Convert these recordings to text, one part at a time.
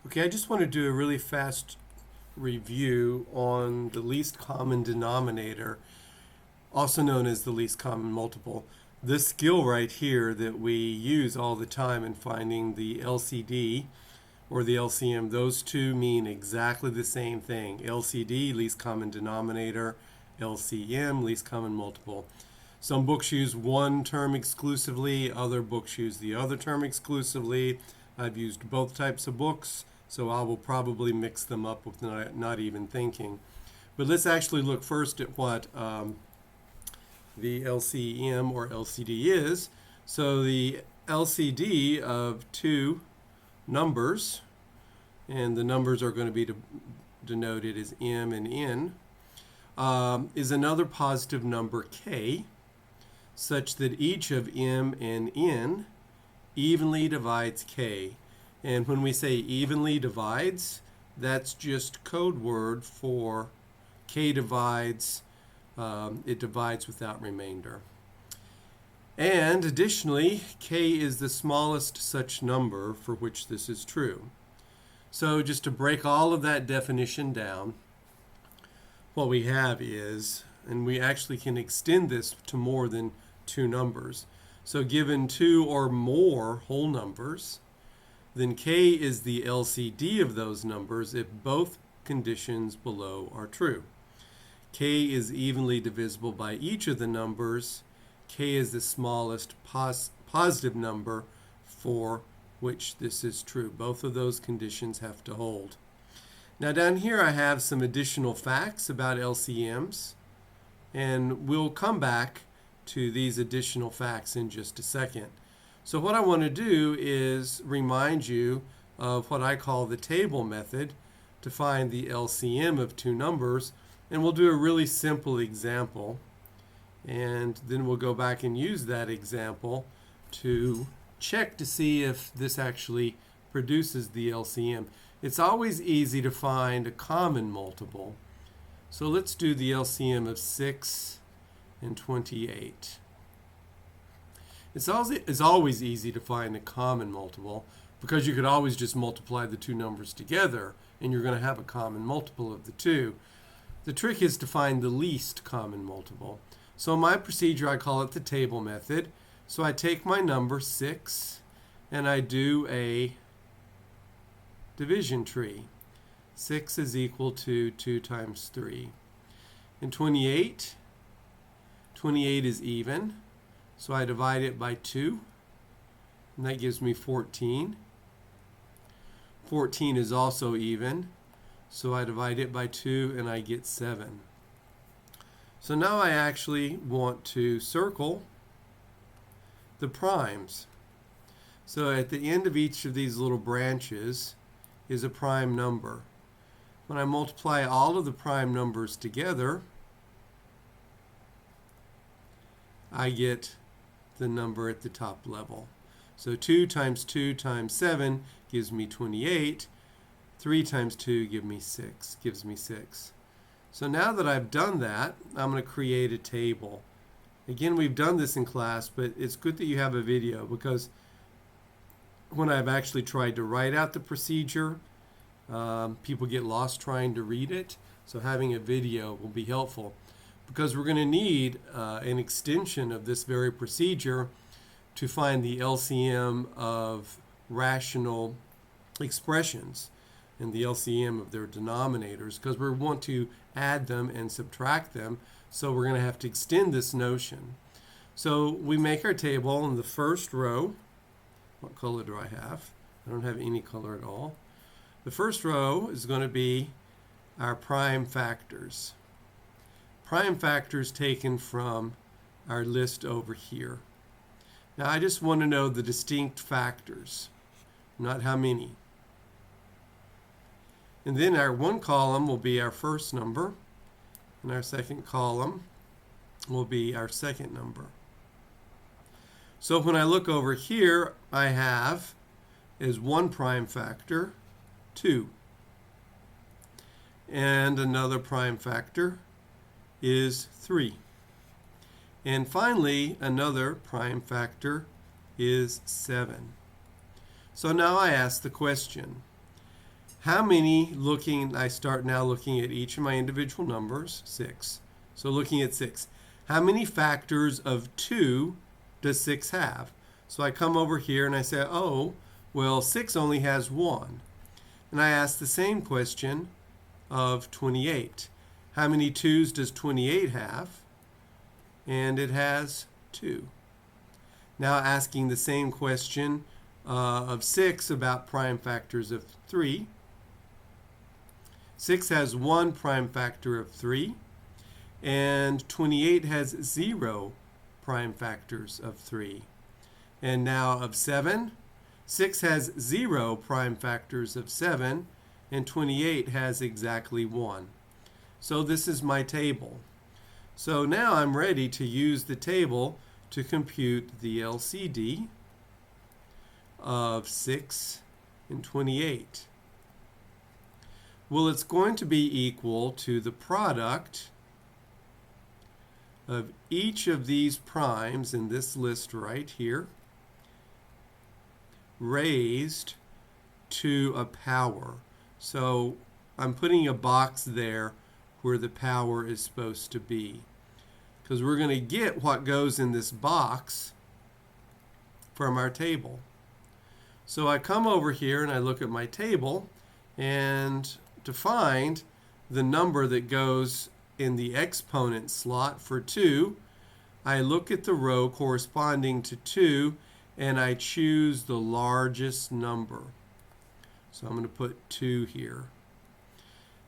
Okay, I just want to do a really fast review on the least common denominator, also known as the least common multiple. This skill right here that we use all the time in finding the LCD or the LCM, those two mean exactly the same thing. LCD, least common denominator, LCM, least common multiple. Some books use one term exclusively, other books use the other term exclusively. I've used both types of books, so I will probably mix them up with not even thinking. But let's actually look first at what the LCM or LCD is. So the LCD of two numbers, and the numbers are going to be denoted as M and N, is another positive number K, such that each of M and N evenly divides K. And when we say evenly divides, that's just code word for K divides, it divides without remainder. And additionally, K is the smallest such number for which this is true. So just to break all of that definition down, what we have is, and we actually can extend this to more than two numbers. So given two or more whole numbers, then K is the LCD of those numbers if both conditions below are true. K is evenly divisible by each of the numbers. K is the smallest positive number for which this is true. Both of those conditions have to hold. Now down here I have some additional facts about LCMs, and we'll come back to these additional facts in just a second. So what I want to do is remind you of what I call the table method to find the LCM of two numbers, and we'll do a really simple example, and then we'll go back and use that example to check to see if this actually produces the LCM. It's always easy to find a common multiple. So let's do the LCM of 6 and 28. It's always easy to find a common multiple because you could always just multiply the two numbers together and you're going to have a common multiple of the two. The trick is to find the least common multiple. So in my procedure, I call it the table method. So I take my number 6 and I do a division tree. 6 is equal to 2 times 3. And 28 is even, so I divide it by 2, and that gives me 14. 14 is also even, so I divide it by 2 and I get 7. So now I actually want to circle the primes. So at the end of each of these little branches is a prime number. When I multiply all of the prime numbers together, I get the number at the top level. So 2 times 2 times 7 gives me 28. 3 times 2 gives me 6. So now that I've done that, I'm going to create a table. Again, we've done this in class, but it's good that you have a video because when I've actually tried to write out the procedure, people get lost trying to read it. So having a video will be helpful, because we're going to need an extension of this very procedure to find the LCM of rational expressions and the LCM of their denominators, because we want to add them and subtract them. So we're going to have to extend this notion. So we make our table in the first row. What color do I have? I don't have any color at all. The first row is going to be our prime factors. Prime factors taken from our list over here. Now I just want to know the distinct factors, not how many. And then our one column will be our first number, and our second column will be our second number. So when I look over here, I have as one prime factor 2, and another prime factor is 3. And finally, another prime factor is 7. So now I ask the question, How many, I start now looking at each of my individual numbers, 6. So looking at 6. How many factors of 2 does 6 have? So I come over here and I say, oh, well, 6 only has 1. And I ask the same question of 28. How many 2's does 28 have? And it has 2. Now asking the same question of 6 about prime factors of 3. 6 has 1 prime factor of 3, and 28 has 0 prime factors of 3. And now of 7, 6 has 0 prime factors of 7, and 28 has exactly 1. So this is my table. So now I'm ready to use the table to compute the LCD of 6 and 28. Well, it's going to be equal to the product of each of these primes in this list right here raised to a power. So I'm putting a box there where the power is supposed to be, because we're going to get what goes in this box from our table. So I come over here and I look at my table, and to find the number that goes in the exponent slot for 2, I look at the row corresponding to 2 and I choose the largest number. So I'm going to put 2 here.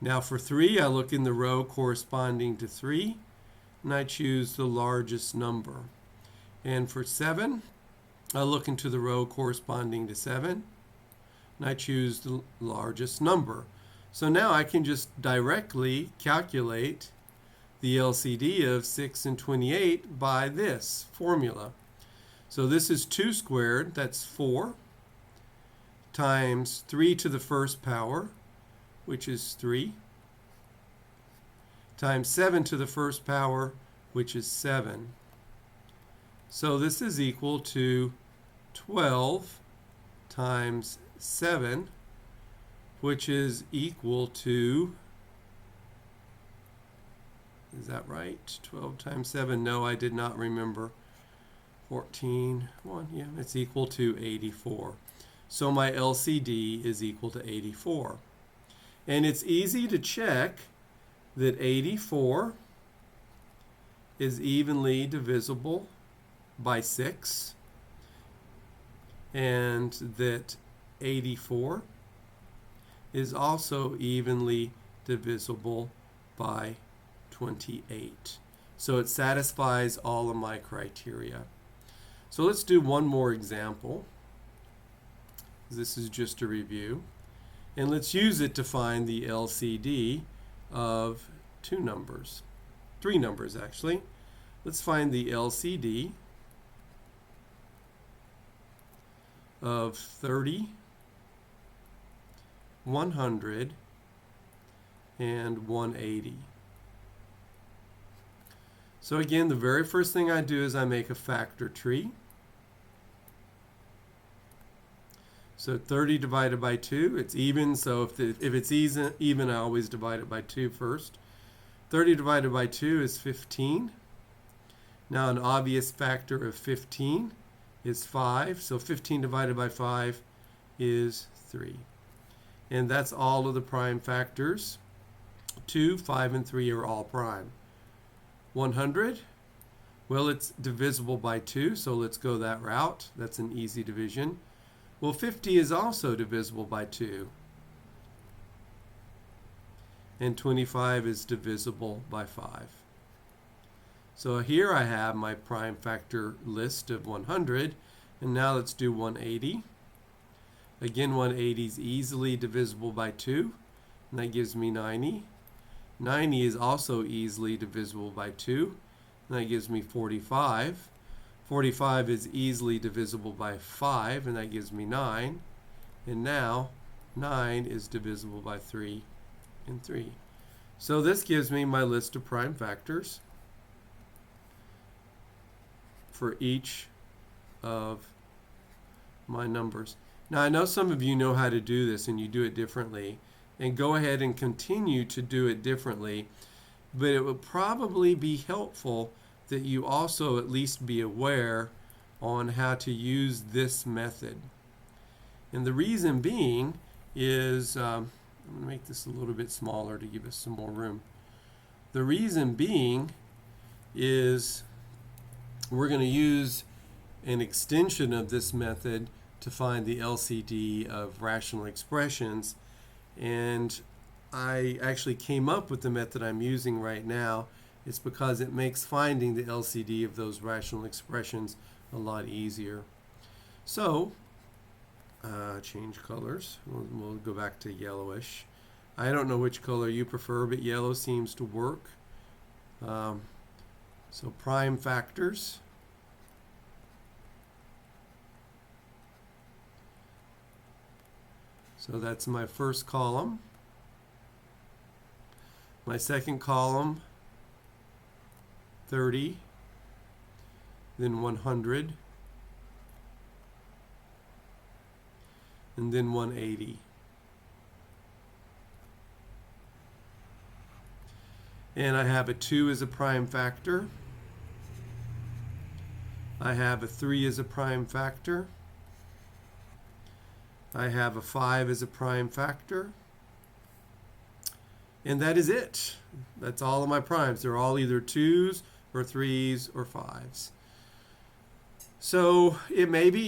Now for 3, I look in the row corresponding to 3 and I choose the largest number. And for 7, I look into the row corresponding to 7 and I choose the largest number. So now I can just directly calculate the LCD of 6 and 28 by this formula. So this is 2 squared, that's 4, times 3 to the first power, which is 3, times 7 to the first power, which is 7. So this is equal to 12 times 7, which is equal to, is that right? 12 times 7? No, I did not remember. 14, 1, yeah, it's equal to 84. So my LCD is equal to 84. And it's easy to check that 84 is evenly divisible by 6, and that 84 is also evenly divisible by 28. So it satisfies all of my criteria. So let's do one more example. This is just a review. And let's use it to find the LCD of 2 numbers. 3 numbers, actually. Let's find the LCD of 30, 100, and 180. So again, the very first thing I do is I make a factor tree. So 30 divided by 2, it's even, so if it's even, I always divide it by 2 first. 30 divided by 2 is 15. Now an obvious factor of 15 is 5, so 15 divided by 5 is 3. And that's all of the prime factors. 2, 5, and 3 are all prime. 100, well, it's divisible by 2, so let's go that route. That's an easy division. Well, 50 is also divisible by 2. And 25 is divisible by 5. So here I have my prime factor list of 100. And now let's do 180. Again, 180 is easily divisible by 2. And that gives me 90. 90 is also easily divisible by 2. And that gives me 45. 45 is easily divisible by 5, and that gives me 9. And now 9 is divisible by 3 and 3. So this gives me my list of prime factors for each of my numbers. Now, I know some of you know how to do this and you do it differently, and go ahead and continue to do it differently, but it would probably be helpful that you also at least be aware on how to use this method. And the reason being is, I'm going to make this a little bit smaller to give us some more room. The reason being is we're going to use an extension of this method to find the LCD of rational expressions. And I actually came up with the method I'm using right now. It's because it makes finding the LCD of those rational expressions a lot easier. So, change colors. We'll go back to yellowish. I don't know which color you prefer, but yellow seems to work. So prime factors. So that's my first column. My second column, 30, then 100, and then 180. And I have a 2 as a prime factor. I have a 3 as a prime factor. I have a 5 as a prime factor. And that is it. That's all of my primes. They're all either 2s or 3s or 5s. So it may be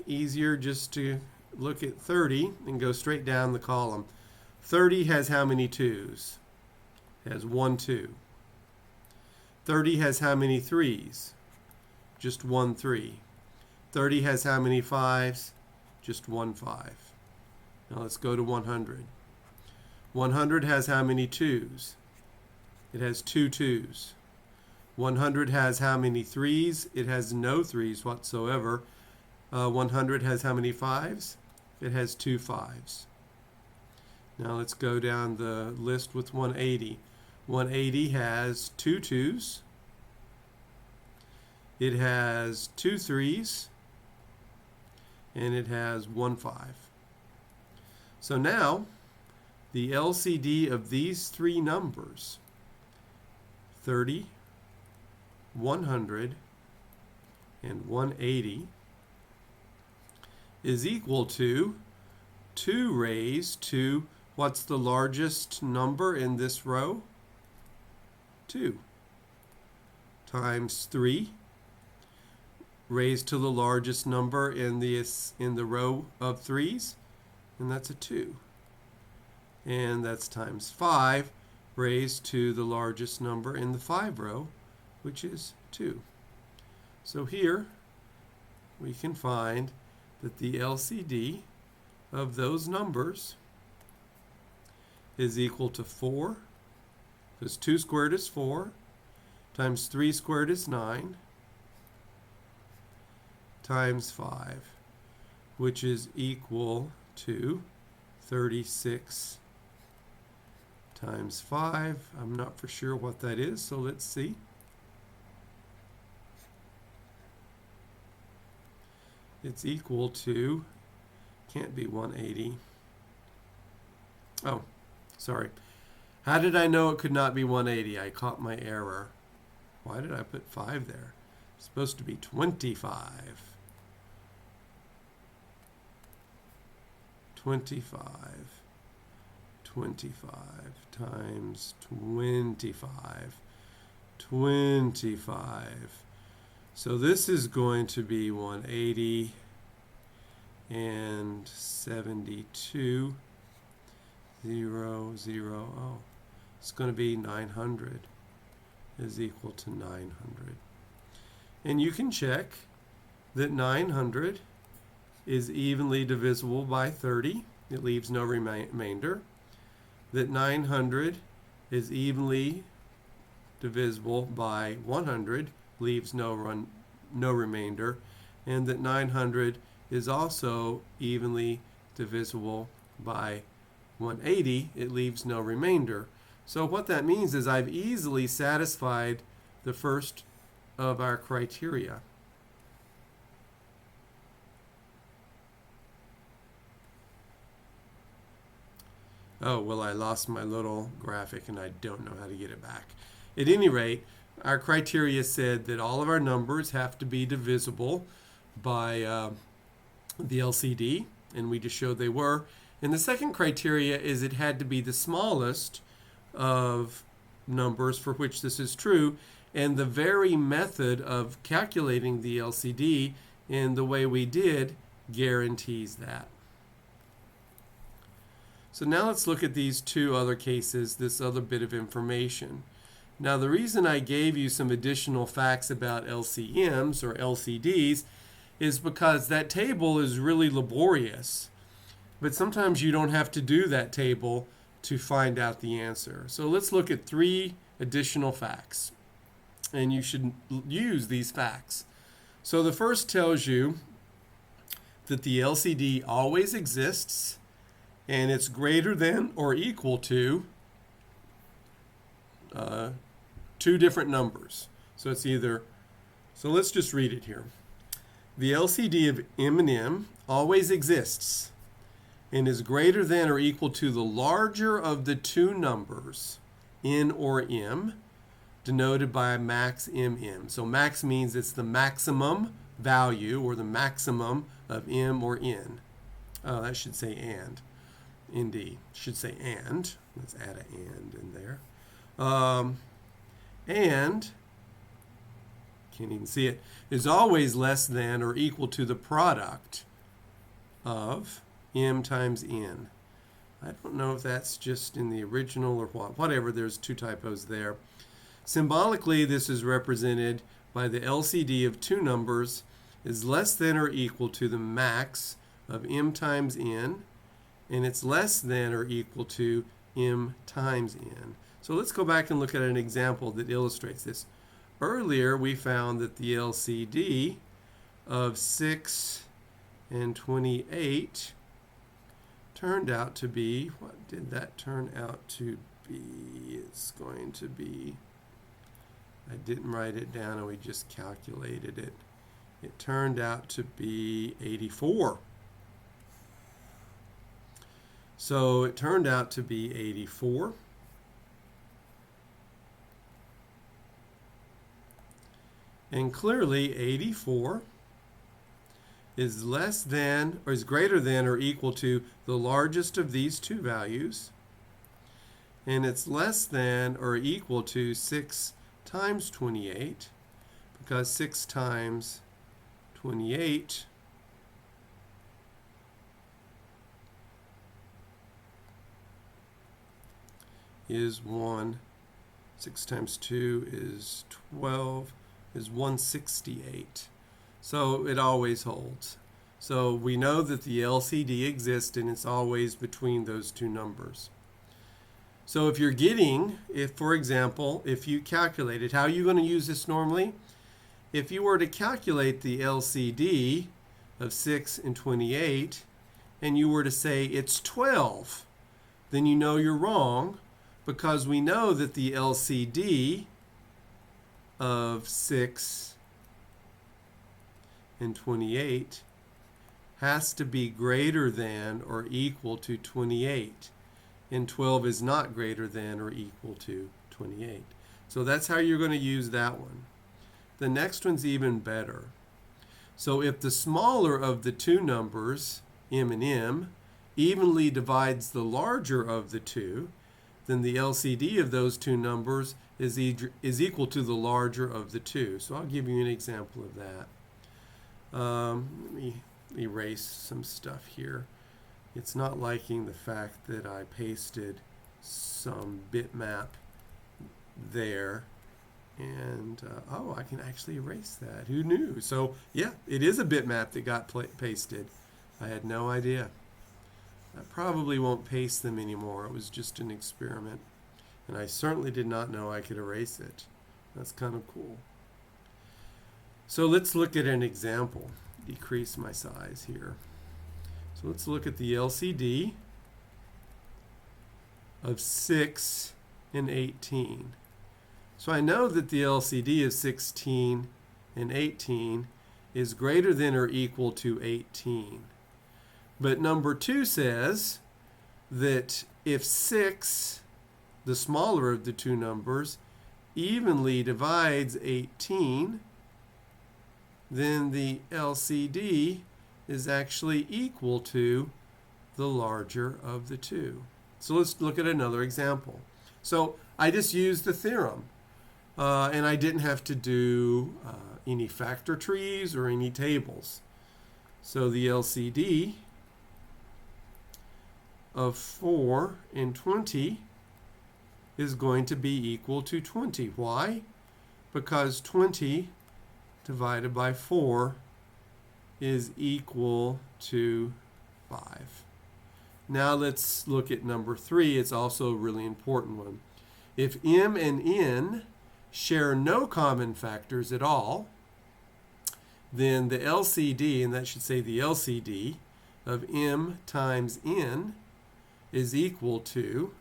easier just to look at 30 and go straight down the column. 30 has how many 2s? It has 1 2. 30 has how many 3s? Just 1 3. 30 has how many 5s? Just 1 5. Now let's go to 100. 100 has how many 2s? It has 2 2s. 100 has how many 3s? It has no 3s whatsoever. 100 has how many 5s? It has 2 5s. Now let's go down the list with 180. 180 has 2 2s. It has 2 3s. And it has 1 5. So now, the LCD of these three numbers, 30, 100, and 180, is equal to 2 raised to, what's the largest number in this row? 2, times 3, raised to the largest number in the row of 3's, and that's a 2. And that's times 5 raised to the largest number in the 5 row, which is 2. So here we can find that the LCD of those numbers is equal to 4, because 2 squared is 4, times 3 squared is 9, times 5, which is equal to 36 times 5. I'm not for sure what that is, so let's see. It's equal to, can't be 180. Oh, sorry. How did I know it could not be 180? I caught my error. Why did I put 5 there? It's supposed to be 25. 25 times 25. So this is going to be 180 and 72, 0, 0, oh. It's going to be 900 is equal to 900. And you can check that 900 is evenly divisible by 30. It leaves no remainder. That 900 is evenly divisible by 100, leaves no remainder. And that 900 is also evenly divisible by 180. It leaves no remainder. So what that means is I've easily satisfied the first of our criteria. Oh, well, I lost my little graphic and I don't know how to get it back. At any rate, our criteria said that all of our numbers have to be divisible by the LCD, and we just showed they were. And the second criteria is it had to be the smallest of numbers for which this is true, and the very method of calculating the LCD in the way we did guarantees that. So now let's look at these two other cases, this other bit of information. Now the reason I gave you some additional facts about LCMs or LCDs is because that table is really laborious. But sometimes you don't have to do that table to find out the answer. So let's look at 3 additional facts. And you should use these facts. So the first tells you that the LCD always exists and it's greater than or equal to 2 different numbers. So it's either, so let's just read it here. The LCD of M and M always exists and is greater than or equal to the larger of the 2 numbers, N or M, denoted by max MM. So max means it's the maximum value or the maximum of M or N. Oh, that should say and. Indeed, should say and. Let's add an and in there. And, can't even see it, is always less than or equal to the product of M times N. I don't know if that's just in the original or what. Whatever, there's 2 typos there. Symbolically, this is represented by the LCD of 2 numbers is less than or equal to the max of M times N, and it's less than or equal to M times N. So let's go back and look at an example that illustrates this. Earlier, we found that the LCD of 6 and 28 turned out to be, what did that turn out to be? It's going to be, I didn't write it down and we just calculated it. It turned out to be 84. So it turned out to be 84. And clearly 84 is less than or is greater than or equal to the largest of these 2 values. And it's less than or equal to 6 times 28 because 6 times 28 is 1. 6 times 2 is 12, is 168. So it always holds. So we know that the LCD exists and it's always between those 2 numbers. So if you're getting, if for example, if you calculated, how are you going to use this normally? If you were to calculate the LCD of 6 and 28 and you were to say it's 12, then you know you're wrong, because we know that the LCD of 6 and 28 has to be greater than or equal to 28, and 12 is not greater than or equal to 28. So that's how you're going to use that one. The next one's even better. So if the smaller of the 2 numbers, M and M, evenly divides the larger of the 2, then the LCD of those 2 numbers is equal to the larger of the 2. So I'll give you an example of that. Let me erase some stuff here. It's not liking the fact that I pasted some bitmap there. And, oh, I can actually erase that. Who knew? So, yeah, it is a bitmap that got pasted. I had no idea. I probably won't paste them anymore. It was just an experiment. And I certainly did not know I could erase it. That's kind of cool. So let's look at an example. Decrease my size here. So let's look at the LCD of 6 and 18. So I know that the LCD of 16 and 18 is greater than or equal to 18. But number 2 says that if 6, the smaller of the two numbers, evenly divides 18, then the LCD is actually equal to the larger of the two. So let's look at another example. So I just used the theorem, and I didn't have to do any factor trees or any tables. So the LCD of 4 and 20 is going to be equal to 20. Why? Because 20 divided by 4 is equal to 5. Now let's look at number 3. It's also a really important one. If m and n share no common factors at all, then the LCD, and that should say the LCD, of m times n is equal to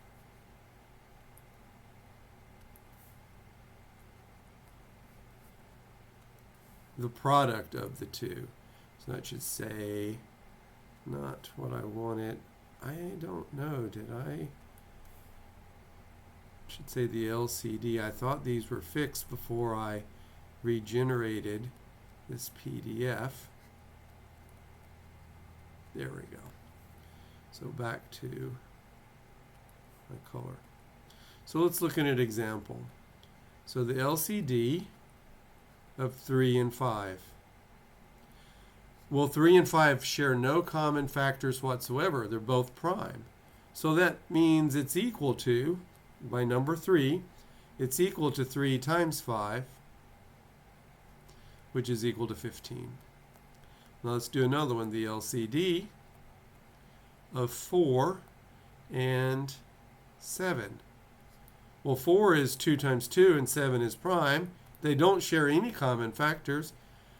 the product of the two. So that should say, not what I wanted. I don't know, did I? Should say the LCD. I thought these were fixed before I regenerated this PDF. There we go. So back to my color. So let's look at an example. So the LCD of 3 and 5. Well, 3 and 5 share no common factors whatsoever. They're both prime. So that means it's equal to, by number 3, it's equal to 3 times 5, which is equal to 15. Now let's do another one. The LCD of 4 and 7. Well, 4 is 2 times 2 and 7 is prime. They don't share any common factors.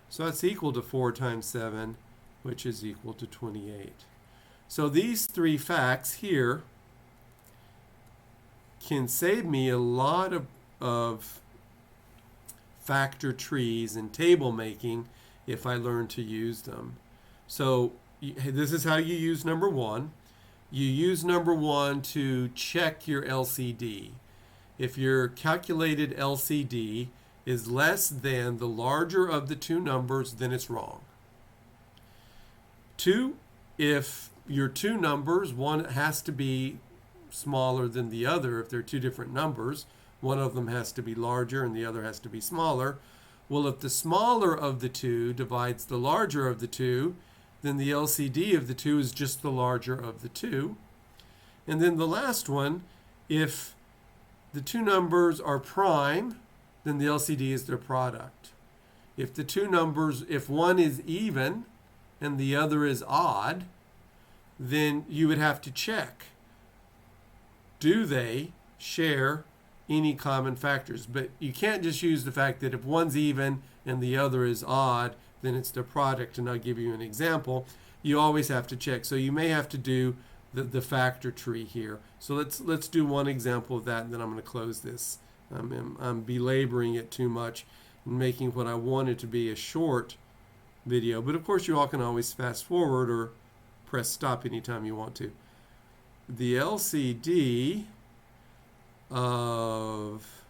So that's equal to 4 times 7, which is equal to 28. So these 3 facts here can save me a lot of factor trees and table making if I learn to use them. So this is how you use number 1. You use number 1 to check your LCD. If your calculated LCD is less than the larger of the two numbers, then it's wrong. 2, if your two numbers, one has to be smaller than the other. If they're two different numbers, one of them has to be larger and the other has to be smaller. Well, if the smaller of the two divides the larger of the two, then the LCD of the two is just the larger of the two. And then the last one, if the two numbers are prime, then the LCD is their product. If the two numbers, if one is even and the other is odd, then you would have to check, do they share any common factors? But you can't just use the fact that if one's even and the other is odd, then it's their product. And I'll give you an example. You always have to check. So you may have to do the factor tree here. So let's do one example of that, and then I'm going to close this. I'm belaboring it too much and making what I wanted to be a short video. But of course, you all can always fast forward or press stop anytime you want to. The LCD of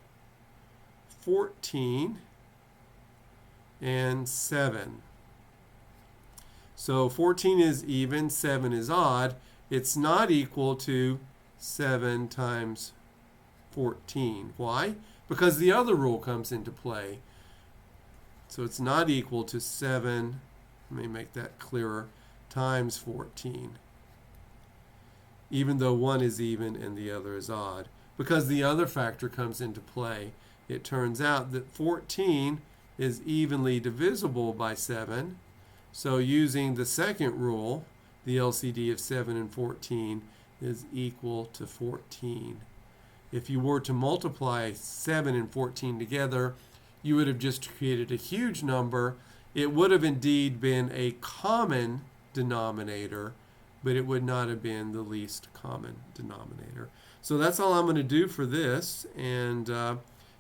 14 and 7. So 14 is even, 7 is odd. It's not equal to 7 times 14. Why? Because the other rule comes into play. So it's not equal to 7, let me make that clearer, times 14. Even though one is even and the other is odd. Because the other factor comes into play. It turns out that 14 is evenly divisible by 7. So using the second rule, the LCD of 7 and 14 is equal to 14. If you were to multiply 7 and 14 together, you would have just created a huge number. It would have indeed been a common denominator, but it would not have been the least common denominator. So that's all I'm going to do for this, and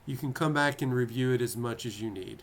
you can come back and review it as much as you need.